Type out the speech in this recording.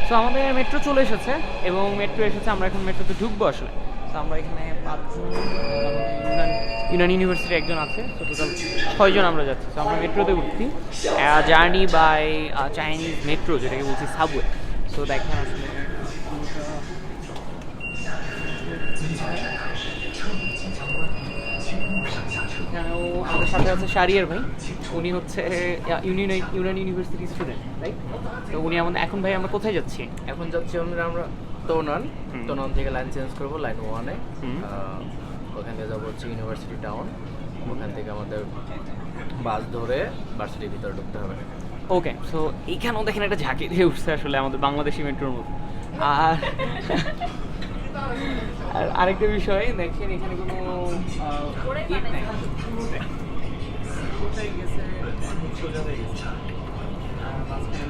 So আমাদের metro চলে এসেছে এবং মেট্রো এসেছে, আমরা এখন মেট্রোতে ঢুকবো আসলে। তো আমরা এখানে 5 জন, ইউনান ইউনিভার্সিটির একজন আছে, তো টোটাল 6 জন আমরা যাচ্ছি। তো আমরা মেট্রোতে উঠছি, জার্নি বাই চাইনিজ মেট্রো, যেটাকে বলছি সাবওয়ে। সো দেখেন আসলে এখানেও আমাদের সাথে আছে শারিয়ার ভাই, উনি হচ্ছে ইউনান ইউনিভার্সিটির স্টুডেন্ট, রাইট? তো উনি আমাদের এখন ভাই আমরা কোথায় যাচ্ছি? এখন যাচ্ছি আমরা তোনান। তোনান থেকে লাইন চেঞ্জ করবো লাইন 1-এ। ওখান থেকে যাবো হচ্ছে ইউনিভার্সিটি টাউন। ওখান থেকে আমাদের বাস ধরে ভার্সিটির ভিতরে ঢুকতে হবে। ওকে, সো এইখানেও দেখেন একটা ঝাঁকি দিয়ে উঠছে আসলে আমাদের বাংলাদেশি মেট্রোর মতো। আর আর আরেকটা বিষয় দেখেন, এখানে কোনো গেট নাই। কোথায় গেছে? সোজা হয়ে গেছে। মাঝখানে